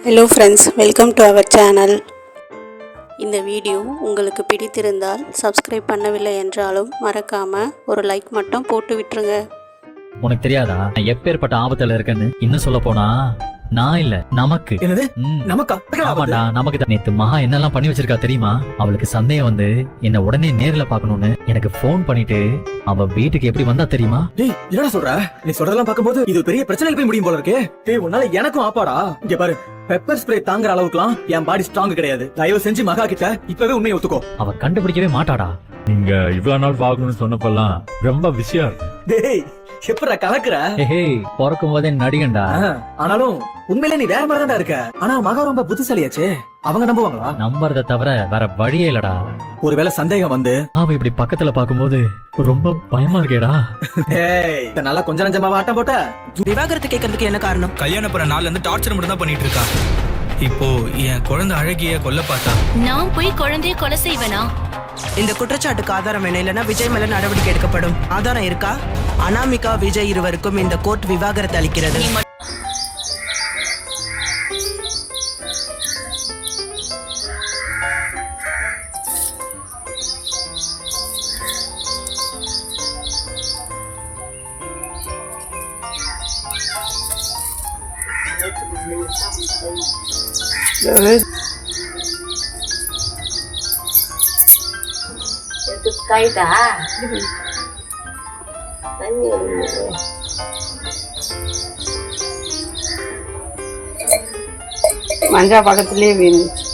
Hello friends, welcome to our channel. இந்த video உங்களுக்கு பிடித்திருந்தால் சப்ஸ்கிரைப் பண்ணவில்லை என்றாலும் மறக்காமல் ஒரு லைக் மட்டும் போட்டு விட்டுருங்க. உனக்கு தெரியாதா நான் எப்பேற்பட்ட ஆபத்துல இருக்கேன்னு? இன்னும் சொல்ல போனா நான் இல்ல, நமக்கு. ஆமாடா, நமக்கு தான். நேத்து மகா என்னெல்லாம் பண்ணி வச்சிருக்கா தெரியுமா? அவளுக்கு சந்தேகம் வந்து என்ன உடனே நேர்ல பாக்கணும்னு எனக்கு போன் பண்ணிட்டு அவ வீட்டுக்கு எப்படி வந்தா தெரியுமா? டேய், என்னடா சொல்ற? நீ சொல்றதெல்லாம் பாக்கும்போது இது பெரிய பிரச்சனைக்கு போய் முடியும் போல இருக்கே. டேய், உன்னால எனக்கும் ஆப்பாடா. இங்க பாரு, பெப்பர் ஸ்ப்ரே தாங்குற அளவுக்குலாம் என் பாடி ஸ்ட்ராங் கிடையாது. தயவு செஞ்சு மகா கிட்ட இப்பவே உண்மையை ஒத்துக்கோ. அவ கண்டுபிடிக்கவே மாட்டாடா. நீங்க இவ்வளவு நாள் பாக்கணும்னு சொன்னப்பெல்லாம் ரொம்ப விஷயம். டேய், எப்படா கலக்குற? பிறக்கும் போதே நடிகண்டா. ஆனாலும் உண்மையிலே நீ வேற மாதிரி இருக்க. ஆனா மகா ரொம்ப புத்திசாலியாச்சே, அவங்க நம்புவாங்களா? நம்புறத தவிர வேற வழியே இல்லடா. ஒருவேளை சந்தேகம் வந்து அவ இப்படி பக்கத்துல பாக்கும்போது ரொம்ப பயமா இருக்கேடா. ஏய், நல்லா கொஞ்சம் நஞ்சமா ஆட்டம் போட்ட. விவாகரத்து கேட்கறதுக்கு என்ன காரணம்? கல்யாணம் பண்ண நாள்ல இருந்து டார்ச்சர் மட்டும் தான் பண்ணிட்டு இருக்கா. இப்போ என் குழந்தை அழகிய கொல்ல பார்த்தா. நான் போய் குழந்தைய கொலை செய்வேனா? இந்த குற்றச்சாட்டுக்கு ஆதாரம் என்ன? இல்லைன்னா விஜய் மேல நடவடிக்கை எடுக்கப்படும். ஆதாரம் இருக்கா? அனாமிகா, விஜய் இருவருக்கும் இந்த கோர்ட் விவாகரத்து அளிக்கிறது. மஞ்சா பக்கத்துலேயே வீணுச்சு.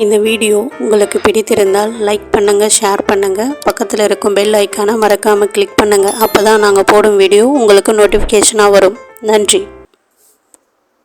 இந்த வீடியோ உங்களுக்கு பிடித்திருந்தால் லைக் பண்ணுங்கள், ஷேர் பண்ணுங்கள், பக்கத்தில் இருக்கும் பெல் ஐக்கானை மறக்காமல் கிளிக் பண்ணுங்கள். அப்போ தான் நாங்கள் போடும் வீடியோ உங்களுக்கு நோட்டிஃபிகேஷனாக வரும். நன்றி.